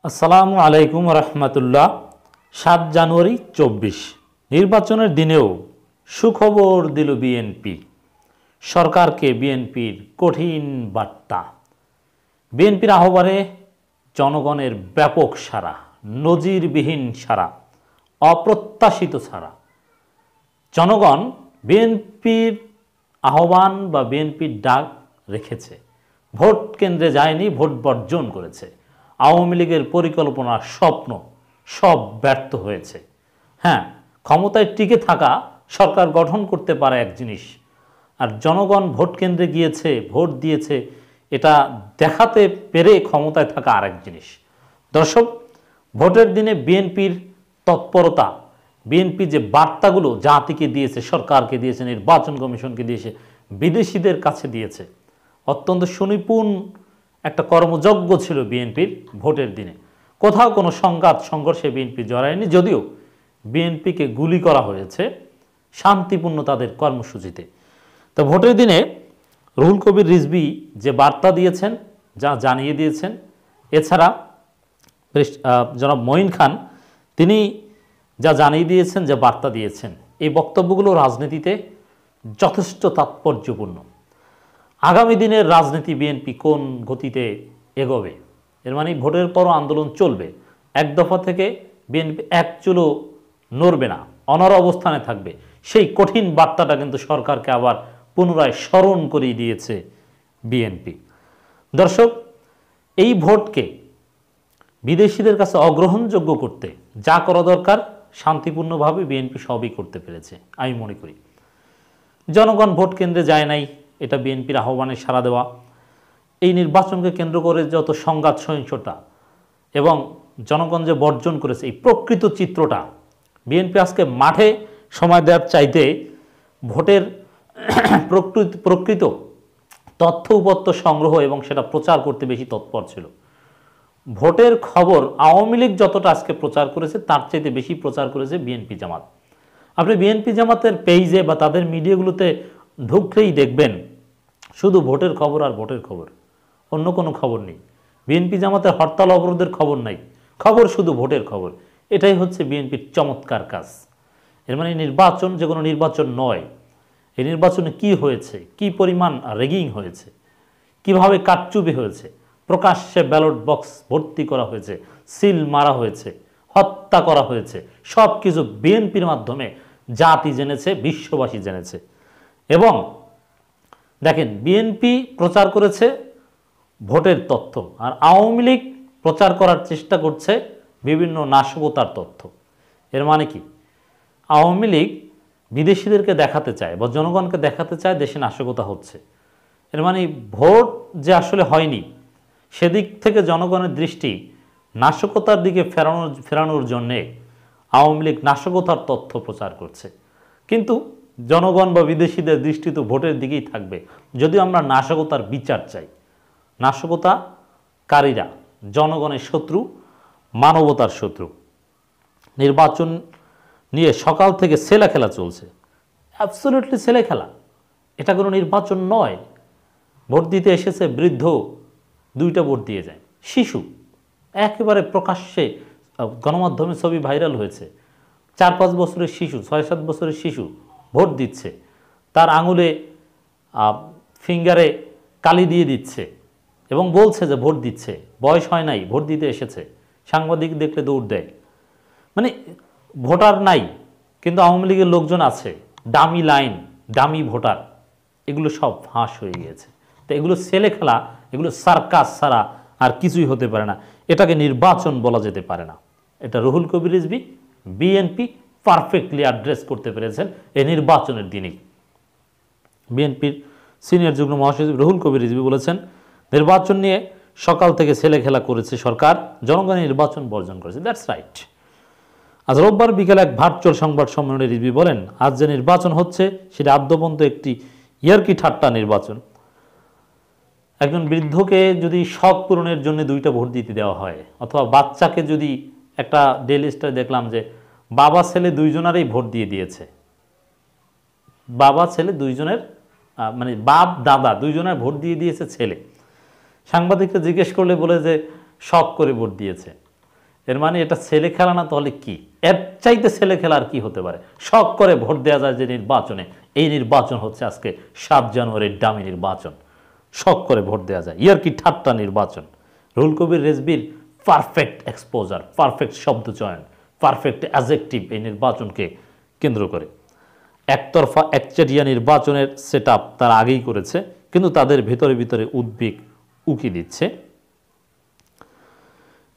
আসসালামু আলাইকুম রহমতুল্লাহ। ৭ জানুয়ারি ২৪ নির্বাচনের দিনেও সুখবর দিল বিএনপি। সরকারকে বিএনপির কঠিন বার্তা। বিএনপির আহ্বানে জনগণের ব্যাপক সাড়া, নজিরবিহীন সাড়া, অপ্রত্যাশিত সাড়া। জনগণ বিএনপির আহ্বান বা বিএনপির ডাক রেখেছে, ভোট কেন্দ্রে যায়নি, ভোট বর্জন করেছে। আওয়ামী লীগের পরিকল্পনা, স্বপ্ন সব ব্যর্থ হয়েছে। হ্যাঁ, ক্ষমতায় টিকে থাকা, সরকার গঠন করতে পারে এক জিনিস, আর জনগণ ভোট কেন্দ্রে গিয়েছে, ভোট দিয়েছে, এটা দেখাতে পেরে ক্ষমতায় থাকা আরেক জিনিস। দর্শক, ভোটের দিনে বিএনপির তৎপরতা, বিএনপি যে বার্তাগুলো জাতিকে দিয়েছে, সরকারকে দিয়েছে, নির্বাচন কমিশনকে দিয়েছে, বিদেশিদের কাছে দিয়েছে, অত্যন্ত সুনিপুণ একটা কর্মযজ্ঞ ছিল বিএনপির ভোটের দিনে। কোথাও কোনো সংঘাত সংঘর্ষে বিএনপি জড়ায়নি, যদিও বিএনপিকে গুলি করা হয়েছে শান্তিপূর্ণ তাদের কর্মসূচিতে। তো ভোটের দিনে রুহুল কবির রিজভী যে বার্তা দিয়েছেন, যা জানিয়ে দিয়েছেন, এছাড়া জনাব মঈন খান তিনি যা জানিয়ে দিয়েছেন, যে বার্তা দিয়েছেন, এই বক্তব্যগুলো রাজনীতিতে যথেষ্ট তাৎপর্যপূর্ণ। আগামী দিনের রাজনীতি বিএনপি কোন গতিতে এগোবে, এর মানে ভোটের পরও আন্দোলন চলবে, এক দফা থেকে বিএনপি এক চুলও নড়বে না, অনড় অবস্থানে থাকবে, সেই কঠিন বার্তাটা কিন্তু সরকারকে আবার পুনরায় স্মরণ করিয়ে দিয়েছে বিএনপি। দর্শক, এই ভোটকে বিদেশিদের কাছে অগ্রহণযোগ্য করতে যা করা দরকার শান্তিপূর্ণভাবে বিএনপি সবই করতে পেরেছে আমি মনে করি। জনগণ ভোট কেন্দ্রে যায় নাই, এটা বিএনপির আহ্বানে সাড়া দেওয়া। এই নির্বাচনকে কেন্দ্র করে যত সংঘাত সহিংসতা এবং জনগণ যে বর্জন করেছে, এই প্রকৃত চিত্রটা বিএনপি আজকে মাঠে সময় দেওয়ার চাইতে ভোটের প্রকৃত তথ্য উপত্য সংগ্রহ এবং সেটা প্রচার করতে বেশি তৎপর ছিল। ভোটের খবর আওয়ামী লীগ যতটা আজকে প্রচার করেছে, তার চাইতে বেশি প্রচার করেছে বিএনপি জামাত। আপনি বিএনপি জামাতের পেজে বা তাদের মিডিয়াগুলোতে ঢুকলেই দেখবেন শুধু ভোটের খবর আর ভোটের খবর, অন্য কোনো খবর নেই। বিএনপি জামাতের হরতাল অবরোধের খবর নাই, খবর শুধু ভোটের খবর। এটাই হচ্ছে বিএনপির চমৎকার কাজ। এর মানে নির্বাচন যে কোনো নির্বাচন নয়, এই নির্বাচনে কি হয়েছে, কি পরিমাণ রেগিং হয়েছে, কিভাবে কারচুপি হয়েছে, প্রকাশ্যে ব্যালট বক্স ভর্তি করা হয়েছে, সিল মারা হয়েছে, হত্যা করা হয়েছে, সব কিছু বিএনপির মাধ্যমে জাতি জেনেছে, বিশ্ববাসী জেনেছে। এবং দেখেন, বিএনপি প্রচার করেছে ভোটের তথ্য, আর আওয়ামী লীগ প্রচার করার চেষ্টা করছে বিভিন্ন নাশকতার তথ্য। এর মানে কি, আওয়ামী লীগ বিদেশিদেরকে দেখাতে চায় বা জনগণকে দেখাতে চায় দেশে নাশকতা হচ্ছে। এর মানে ভোট যে আসলে হয়নি, সেদিক থেকে জনগণের দৃষ্টি নাশকতার দিকে ফেরানোর জন্যে আওয়ামী লীগ নাশকতার তথ্য প্রচার করছে। কিন্তু জনগণ বা বিদেশিদের দৃষ্টি তো ভোটের দিকেই থাকবে, যদিও আমরা নাশকতার বিচার চাই। নাশকতাকারীরা জনগণের শত্রু, মানবতার শত্রু। নির্বাচন নিয়ে সকাল থেকে ছেলে খেলা চলছে, অ্যাবসলিউটলি ছেলে খেলা। এটা কোনো নির্বাচন নয়। ভোট দিতে এসেছে বৃদ্ধ, 2টা ভোট দিয়ে যায়। শিশু একেবারে প্রকাশ্যে গণমাধ্যমে ছবি ভাইরাল হয়েছে, 4-5 বছরের শিশু, 6-7 বছরের শিশু ভোট দিচ্ছে, তার আঙুলে ফিঙ্গারে কালি দিয়ে দিচ্ছে এবং বলছে যে ভোট দিচ্ছে, বয়স হয় নাই, ভোট দিতে এসেছে। সাংবাদিক দেখলে দৌড় দেয়। মানে ভোটার নাই, কিন্তু আওয়ামী লীগের লোকজন আছে, ডামি লাইন, ডামি ভোটার, এগুলো সব ফাঁস হয়ে গিয়েছে। তো এগুলো ছেলে খেলা, এগুলো সার্কাস ছাড়া আর কিছুই হতে পারে না। এটাকে নির্বাচন বলা যেতে পারে না। এটা Ruhul Kabir Rizvi, BNP perfectly address করতে পেরেছেন এই নির্বাচনের দিনেই। বিএনপির সিনিয়র যুগ্ম মহাসচিব রুহুল কবির রিজভী বলেছেন, নির্বাচন নিয়ে সকাল থেকে ছেলে খেলা করেছে সরকার, জনগণের নির্বাচন বর্জন করেছে। That's right. আজ রোববার বিকেলে এক ভার্চুয়াল সংবাদ সম্মেলনে রিজভী বলেন, আজ যে নির্বাচন হচ্ছে সেটা আদ্যপন্ত একটি ইয়ার্কি ঠাট্টা নির্বাচন। একজন বৃদ্ধকে যদি শখ পূরণের জন্য 2টা ভোট দিতে দেওয়া হয়, অথবা বাচ্চাকে যদি, একটা ডেইলি স্টারে দেখলাম যে বাবা ছেলে 2জনেরই ভোট দিয়ে দিয়েছে, বাবা ছেলে 2জনের, মানে বাপ দাদা 2জনের ভোট দিয়ে দিয়েছে ছেলে। সাংবাদিকরা জিজ্ঞেস করলে বলে যে শখ করে ভোট দিয়েছে। এর মানে এটা ছেলে খেলা না, তাহলে কি? এর চাইতে ছেলে খেলা আর কি হতে পারে? শখ করে ভোট দেওয়া যায় যে নির্বাচনে, এই নির্বাচন হচ্ছে আজকে 7 জানুয়ারির ডামি নির্বাচন। শখ করে ভোট দেওয়া যায়, ইয়ার কি ঠাট্টা নির্বাচন। Ruhul Kabir রিজভীর perfect exposure, perfect শব্দ চয়ন, পারফেক্ট অ্যাডজেক্টিভ এই নির্বাচনকে কেন্দ্র করে। একতরফা একচেটিয়া নির্বাচনের সেট আপ তারা আগেই করেছে, কিন্তু তাদের ভিতরে ভিতরে উদ্বেগ উকি দিচ্ছে।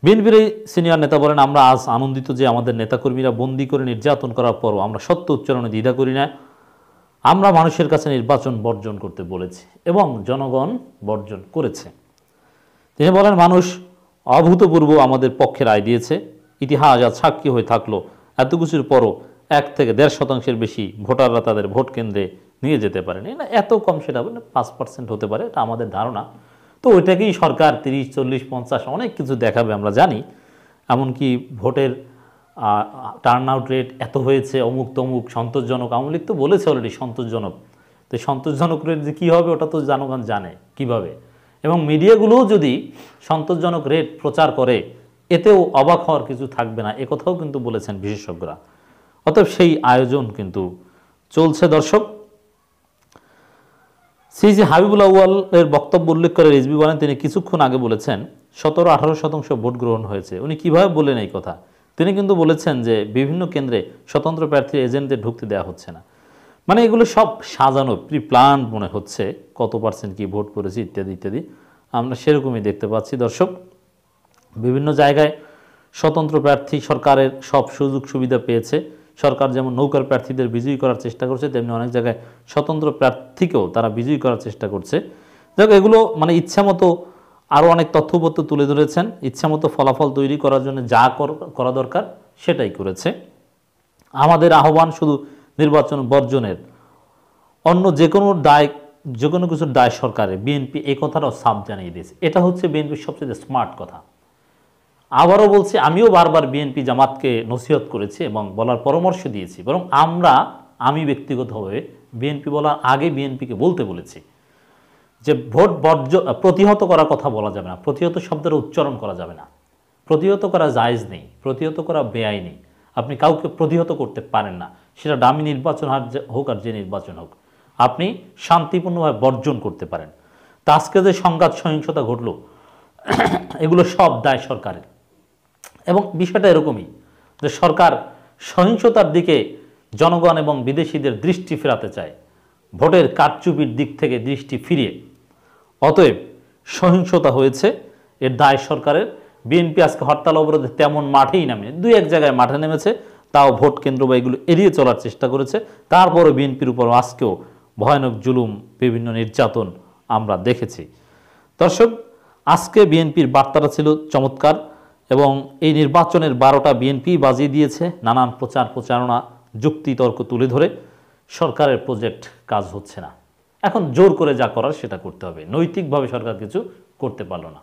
বিএনপির এই সিনিয়র নেতা বলেন, আমরা আজ আনন্দিত যে আমাদের নেতাকর্মীরা বন্দী করে নির্যাতন করার পরও আমরা সত্য উচ্চারণে দ্বিধা করি না। আমরা মানুষের কাছে নির্বাচন বর্জন করতে বলেছি এবং জনগণ বর্জন করেছে। তিনি বলেন, মানুষ অভূতপূর্ব আমাদের পক্ষে রায় দিয়েছে। ইতিহাস আজ সাক্ষী হয়ে থাকলো এত কিছুর পরও 1 থেকে 1.5% বেশি ভোটাররা তাদের ভোট কেন্দ্রে নিয়ে যেতে পারেনি। না, এত কম সেটা 5% হতে পারে, এটা আমাদের ধারণা। তো ওইটাকেই সরকার 30, 40, 50 অনেক কিছু দেখাবে আমরা জানি। এমনকি ভোটের টার্ন আউট রেট এত হয়েছে, অমুক তমুক, সন্তোষজনক। আওয়ামী লীগ তো বলেছে অলরেডি সন্তোষজনক। তো সন্তোষজনক রেট যে কী হবে ওটা তো জনগণ জানে কিভাবে। এবং মিডিয়াগুলোও যদি সন্তোষজনক রেট প্রচার করে, এতেও অবাক হওয়ার কিছু থাকবে না, একথাও কিন্তু বলেছেন বিশেষজ্ঞরা। অতএব সেই আয়োজন কিন্তু চলছে। দর্শক, সিজি হাবিবুল আউয়ালের বক্তব্য উল্লেখ করে রিজভী বলেন, তিনি কিছুক্ষণ আগে বলেছেন 17-18% ভোট গ্রহণ হয়েছে। উনি কিভাবে বললেন এই কথা? তিনি কিন্তু বলেছেন যে বিভিন্ন কেন্দ্রে স্বতন্ত্র প্রার্থী এজেন্টদের ঢুকতে দেওয়া হচ্ছে না। মানে এগুলো সব সাজানো, প্রি প্ল্যান মনে হচ্ছে, কত পার্সেন্ট কি ভোট পড়েছে ইত্যাদি ইত্যাদি আমরা সেরকমই দেখতে পাচ্ছি। দর্শক, বিভিন্ন জায়গায় স্বতন্ত্র প্রার্থী সরকারের সব সুযোগ সুবিধা পেয়েছে। সরকার যেমন নৌকার প্রার্থীদের বিজয়ী করার চেষ্টা করছে, তেমনি অনেক জায়গায় স্বতন্ত্র প্রার্থীকেও তারা বিজয়ী করার চেষ্টা করছে। যাক, এগুলো মানে ইচ্ছা মতো আরও অনেক তথ্যপত্র তুলে ধরেছেন, ইচ্ছা মতো ফলাফল তৈরি করার জন্য যা করা দরকার সেটাই করেছে। আমাদের আহ্বান শুধু নির্বাচন বর্জনের, অন্য যে কোনো কিছুর দায় সরকারের। বিএনপি এই কথাটাও সাফ জানিয়ে দিয়েছে। এটা হচ্ছে বিএনপির সবচেয়ে স্মার্ট কথা। আবারও বলছি, আমিও বারবার বিএনপি জামাতকে নসিহত করেছি এবং বলার পরামর্শ দিয়েছি, বরং আমি ব্যক্তিগতভাবে বিএনপি বলার আগে বিএনপিকে বলতে বলেছি যে ভোট প্রতিহত করার কথা বলা যাবে না, প্রতিহত শব্দের উচ্চারণ করা যাবে না। প্রতিহত করা জায়েজ নেই, প্রতিহত করা বেআইনি। আপনি কাউকে প্রতিহত করতে পারেন না, সেটা ডামি নির্বাচন হোক আর যে নির্বাচন হোক। আপনি শান্তিপূর্ণভাবে বর্জন করতে পারেন। তা আজকে যে সংঘাত সহিংসতা ঘটল, এগুলো সব দায় সরকারের। এবং বিষয়টা এরকমই যে সরকার সহিংসতার দিকে জনগণ এবং বিদেশিদের দৃষ্টি ফেরাতে চায়, ভোটের কারচুপির দিক থেকে দৃষ্টি ফিরিয়ে। অতএব সহিংসতা হয়েছে, এর দায় সরকারের। বিএনপি আজকে হরতাল অবরোধে তেমন মাঠেই নামে, 2-1 জায়গায় মাঠে নেমেছে, তাও ভোট কেন্দ্র বা এগুলো এড়িয়ে চলার চেষ্টা করেছে। তারপরও বিএনপির উপর আজকেও ভয়ানক জুলুম, বিভিন্ন নির্যাতন আমরা দেখেছি। দর্শক, আজকে বিএনপির বার্তাটা ছিল চমৎকার এবং এই নির্বাচনের 12টা বিএনপি বাজিয়ে দিয়েছে। নানান প্রচারণা, যুক্তিতর্ক তুলে ধরে সরকারের প্রজেক্ট কাজ হচ্ছে না। এখন জোর করে যা করার সেটা করতে হবে, নৈতিকভাবে সরকার কিছু করতে পারল না।